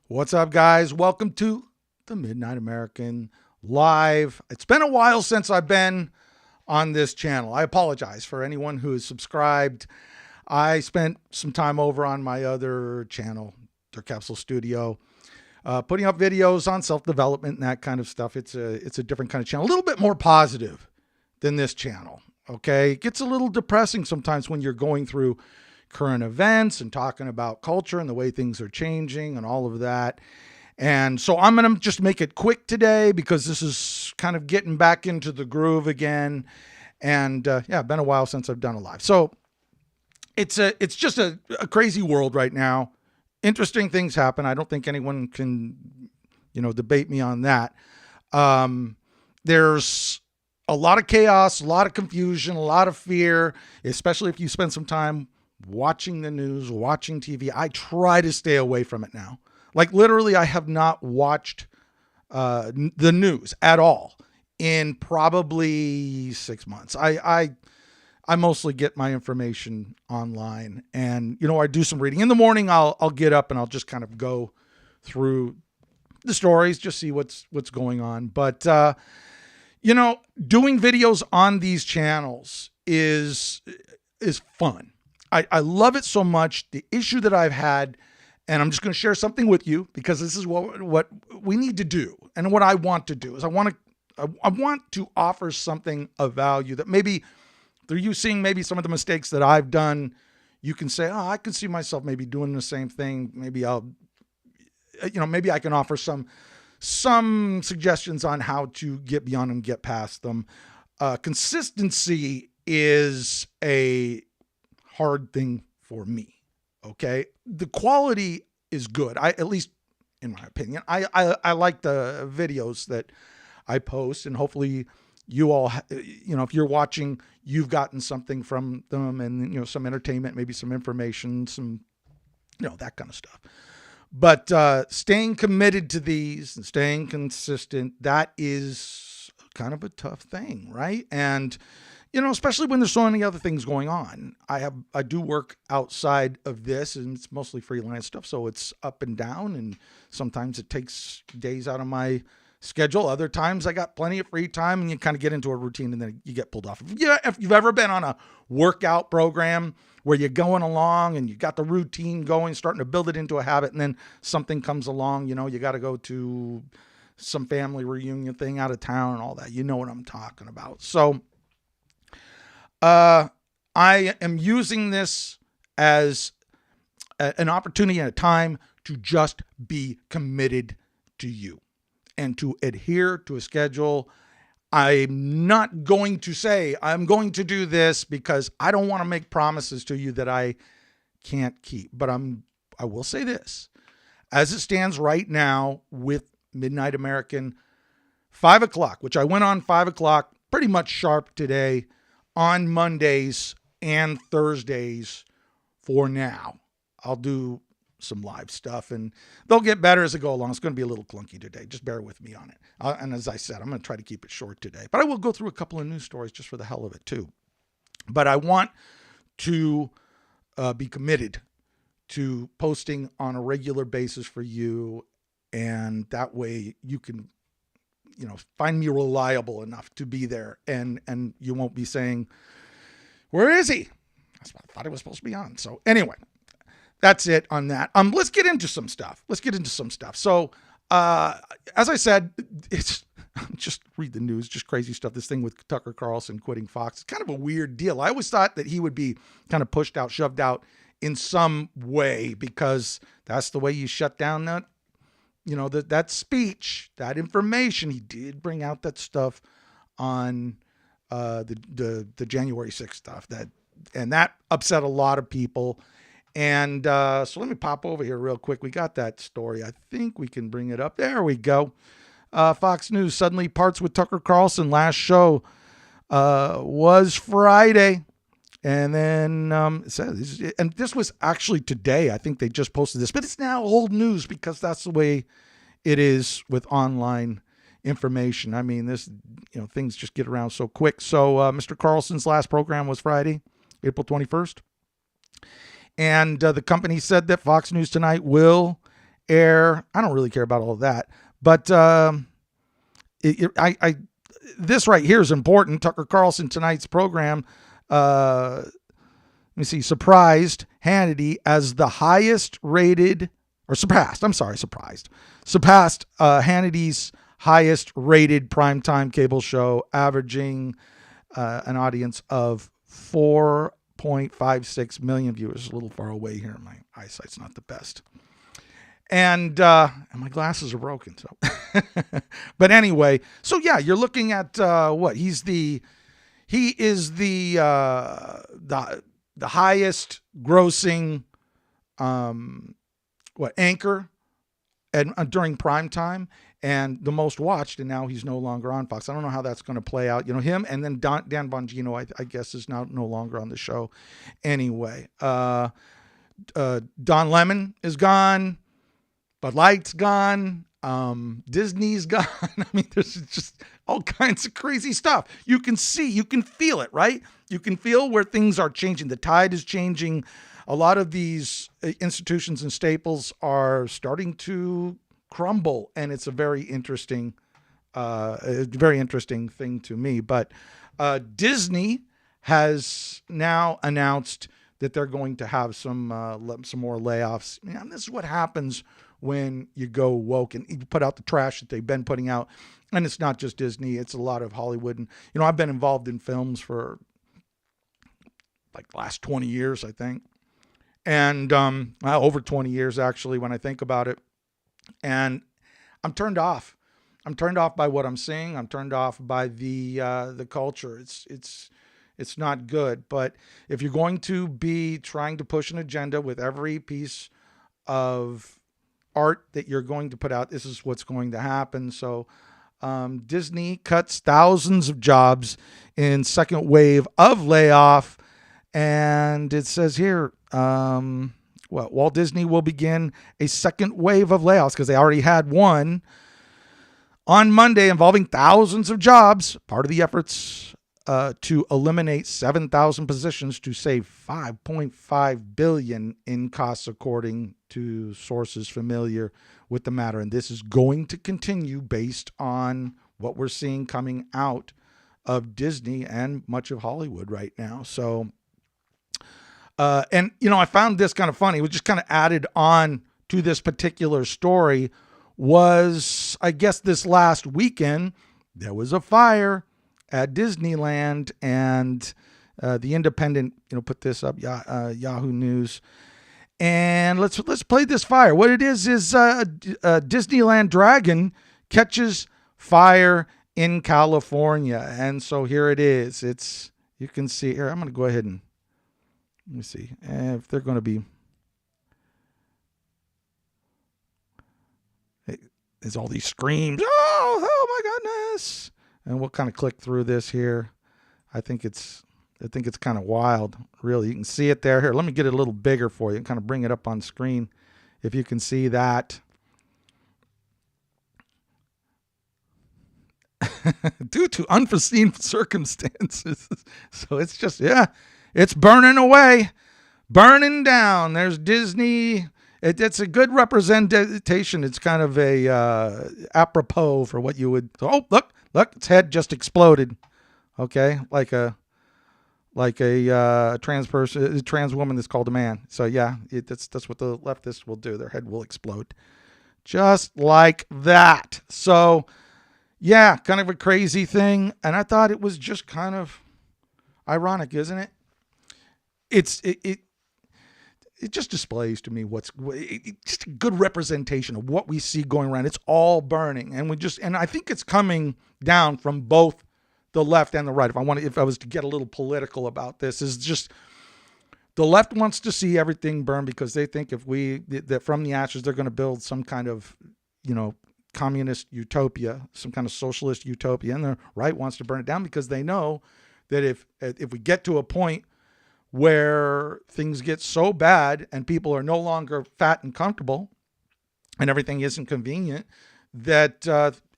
What's up, guys? Welcome to the Midnight American Live. It's been a while since I've been on this channel. I apologize for anyone who is subscribed. I spent some time over on my other channel, their Capsule Studio, putting up videos on self-development and that kind of stuff. It's a different kind of channel, a little bit more positive than this channel. Okay, it gets a little depressing sometimes when you're going through current events and talking about culture and the way things are changing and all of that. And so I'm going to just make it quick today because this is kind of getting back into the groove again. And yeah, been a while since I've done a live. So it's just a crazy world right now. Interesting things happen. I don't think anyone can, debate me on that. There's a lot of chaos, a lot of confusion, a lot of fear, especially if you spend some time watching the news, watching TV. I try to stay away from it now. Like literally, I have not watched the news at all in probably 6 months. I mostly get my information online, and I do some reading in the morning. I'll get up and I'll just kind of go through the stories, just see what's going on. But doing videos on these channels is fun. I love it so much. The issue that I've had, and I'm just going to share something with you because this is what we need to do, and what I want to do is I want to offer something of value that maybe through you seeing maybe some of the mistakes that I've done, you can say, oh, I can see myself maybe doing the same thing. Maybe maybe I can offer some suggestions on how to get beyond them, get past them. Consistency is a hard thing for me. Okay. The quality is good. At least in my opinion, I like the videos that I post, and hopefully you all, if you're watching, you've gotten something from them, and, some entertainment, maybe some information, some, that kind of stuff. But staying committed to these and staying consistent, that is kind of a tough thing, right? And especially when there's so many other things going on. I do work outside of this, and it's mostly freelance stuff, so it's up and down, and sometimes it takes days out of my schedule. Other times I got plenty of free time, and you kind of get into a routine, and then you get pulled off. If you've ever been on a workout program where you're going along and you got the routine going, starting to build it into a habit, and then something comes along, you got to go to some family reunion thing out of town and all that. You know what I'm talking about. So I am using this as an opportunity and a time to just be committed to you and to adhere to a schedule. I'm not going to say I'm going to do this because I don't want to make promises to you that I can't keep. But I will say this, as it stands right now with Midnight American, 5 o'clock, which I went on 5 o'clock pretty much sharp today, on Mondays and Thursdays for now. I'll do some live stuff, and they'll get better as I go along. It's going to be a little clunky today. Just bear with me on it. And as I said, I'm going to try to keep it short today, but I will go through a couple of news stories just for the hell of it too. But I want to be committed to posting on a regular basis for you, and that way you can find me reliable enough to be there, and you won't be saying, where is he? I thought he was supposed to be on. So anyway, that's it on that. Let's get into some stuff. So, as I said, it's just read the news, just crazy stuff. This thing with Tucker Carlson quitting Fox, it's kind of a weird deal. I always thought that he would be kind of pushed out, shoved out in some way, because that's the way you shut down that, that speech, that information. He did bring out that stuff on the January 6th stuff, and that upset a lot of people. And so let me pop over here real quick. We got that story. I think we can bring it up. There we go. Fox News suddenly parts with Tucker Carlson. Last show was Friday. And then it says, and this was actually today. I think they just posted this, but it's now old news because that's the way it is with online information. I mean, things just get around so quick. So Mr. Carlson's last program was Friday, April 21st. And the company said that Fox News Tonight will air. I don't really care about all of that, but this right here is important. Tucker Carlson tonight's program, let me see, surprised Hannity as the highest rated, or surpassed Hannity's highest rated primetime cable show, averaging an audience of 4.56 million viewers. A little far away here. My eyesight's not the best. And my glasses are broken. So, but anyway, so yeah, you're looking at what he is the highest grossing anchor and during prime time, and the most watched, and now he's no longer on Fox. I don't know how that's going to play out. Him, and then Dan Bongino, I guess, is now no longer on the show. Anyway, Don Lemon is gone. Bud Light's gone. Disney's gone. I mean, there's just all kinds of crazy stuff. You can see, you can feel it, right? You can feel where things are changing. The tide is changing. A lot of these institutions and staples are starting to crumble, and it's a very interesting thing to me. But Disney has now announced that they're going to have some more layoffs. And this is what happens when you go woke and you put out the trash that they've been putting out. And it's not just Disney, it's a lot of Hollywood. And, I've been involved in films for like the last 20 years, I think. And over 20 years, actually, when I think about it. And I'm turned off. I'm turned off by what I'm seeing. I'm turned off by the culture. It's not good. But if you're going to be trying to push an agenda with every piece of art that you're going to put out, this is what's going to happen. So Disney cuts thousands of jobs in second wave of layoff. And it says here, Walt Disney will begin a second wave of layoffs, because they already had one on Monday involving thousands of jobs, part of the efforts to eliminate 7,000 positions to save $5.5 billion in costs, according to sources familiar with the matter. And this is going to continue based on what we're seeing coming out of Disney and much of Hollywood right now. So, I found this kind of funny. It was just kind of added on to this particular story. Was, I guess, this last weekend, there was a fire at Disneyland, and the Independent, put this up, Yahoo News. And let's play this fire. What it is Disneyland Dragon catches fire in California. And so here it is. You can see here. I'm going to go ahead and let me see if they're going to be. There's all these screams. Oh my goodness. And we'll kind of click through this here. I think it's kind of wild, really. You can see it there. Here, let me get it a little bigger for you and kind of bring it up on screen if you can see that. Due to unforeseen circumstances. So it's just, it's burning away, burning down. There's Disney. It's a good representation. It's kind of a apropos for what you would. Oh, look, its head just exploded. Okay, like a trans person, a trans woman that's called a man. So yeah, that's what the leftists will do. Their head will explode, just like that. So yeah, kind of a crazy thing. And I thought it was just kind of ironic, isn't it? It just displays to me just a good representation of what we see going around. It's all burning, and I think it's coming down from both the left and the right. If I was to get a little political about this, is just the left wants to see everything burn because they think that from the ashes they're going to build some kind of, communist utopia, some kind of socialist utopia, and the right wants to burn it down because they know that if we get to a point where things get so bad and people are no longer fat and comfortable and everything isn't convenient, that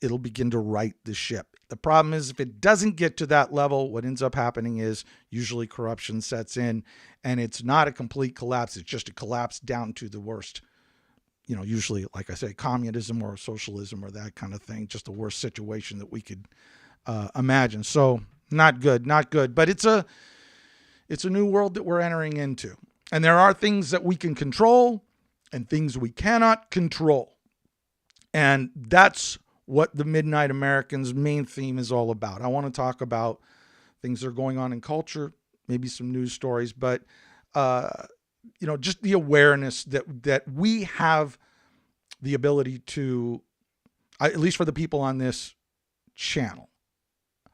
it'll begin to right the ship. The problem is, if it doesn't get to that level, what ends up happening is usually corruption sets in, and it's not a complete collapse. It's just a collapse down to the worst usually, like I say, communism or socialism or that kind of thing, just the worst situation that we could imagine. So not good, not good. But it's a new world that we're entering into. And there are things that we can control and things we cannot control. And that's what the Midnight American's main theme is all about. I want to talk about things that are going on in culture, maybe some news stories, but just the awareness that we have the ability to, at least for the people on this channel,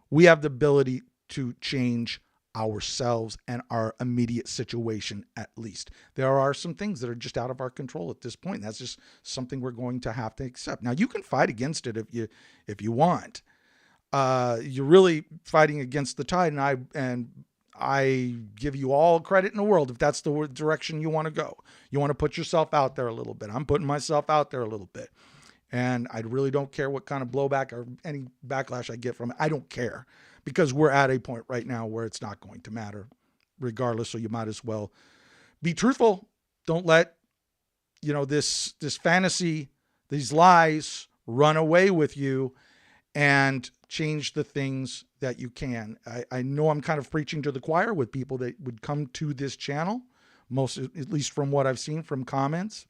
we have the ability to change ourselves and our immediate situation. At least there are some things that are just out of our control at this point. That's just something we're going to have to accept. Now, you can fight against it if you want. You're really fighting against the tide, and I give you all credit in the world if that's the direction you want to go. You want to put yourself out there a little bit. I'm putting myself out there a little bit, and I really don't care what kind of blowback or any backlash I get from it. I don't care, because we're at a point right now where it's not going to matter regardless. So you might as well be truthful. Don't let, this fantasy, these lies run away with you, and change the things that you can. I know I'm kind of preaching to the choir with people that would come to this channel, at least from what I've seen from comments,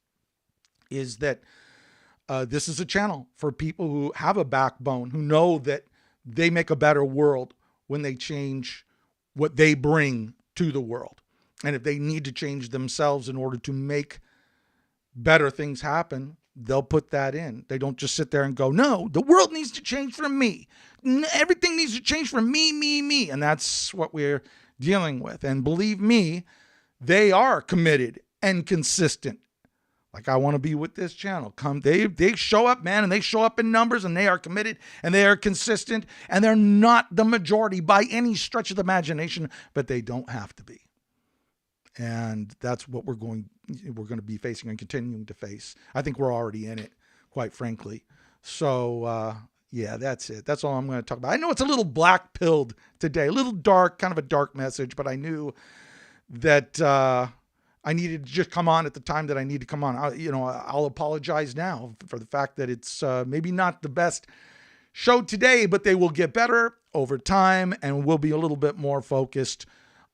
is that this is a channel for people who have a backbone, who know that they make a better world when they change what they bring to the world. And if they need to change themselves in order to make better things happen, they'll put that in. They don't just sit there and go, no, the world needs to change from me. Everything needs to change from me, me, me. And that's what we're dealing with. And believe me, they are committed and consistent. Like I want to be with this channel. They show up, man, and they show up in numbers, and they are committed and they are consistent, and they're not the majority by any stretch of the imagination, but they don't have to be. And that's what we're going to be facing and continuing to face. I think we're already in it, quite frankly. So, yeah, that's it. That's all I'm going to talk about. I know it's a little black-pilled today, a little dark, kind of a dark message, but I knew that I needed to just come on at the time that I need to come on. I'll apologize now for the fact that it's maybe not the best show today, but they will get better over time, and we'll be a little bit more focused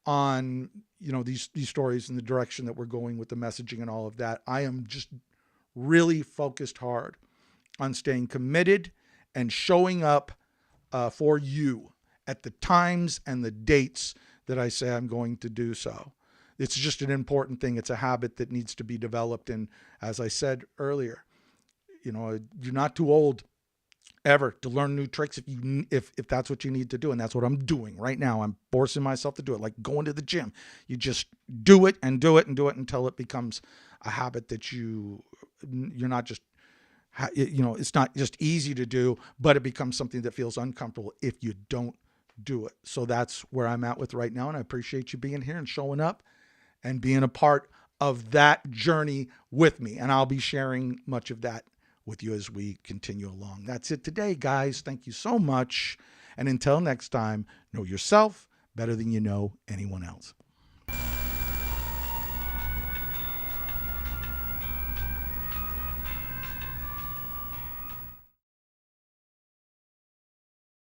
on these stories and the direction that we're going with the messaging and all of that. I am just really focused hard on staying committed and showing up for you at the times and the dates that I say I'm going to do so. It's just an important thing. It's a habit that needs to be developed. And as I said earlier, you're not too old ever to learn new tricks if that's what you need to do. And that's what I'm doing right now. I'm forcing myself to do it, like going to the gym. You just do it and do it and do it until it becomes a habit that you're not just, it's not just easy to do, but it becomes something that feels uncomfortable if you don't do it. So that's where I'm at with right now. And I appreciate you being here and showing up and being a part of that journey with me. And I'll be sharing much of that with you as we continue along. That's it today, guys. Thank you so much. And until next time, know yourself better than you know anyone else.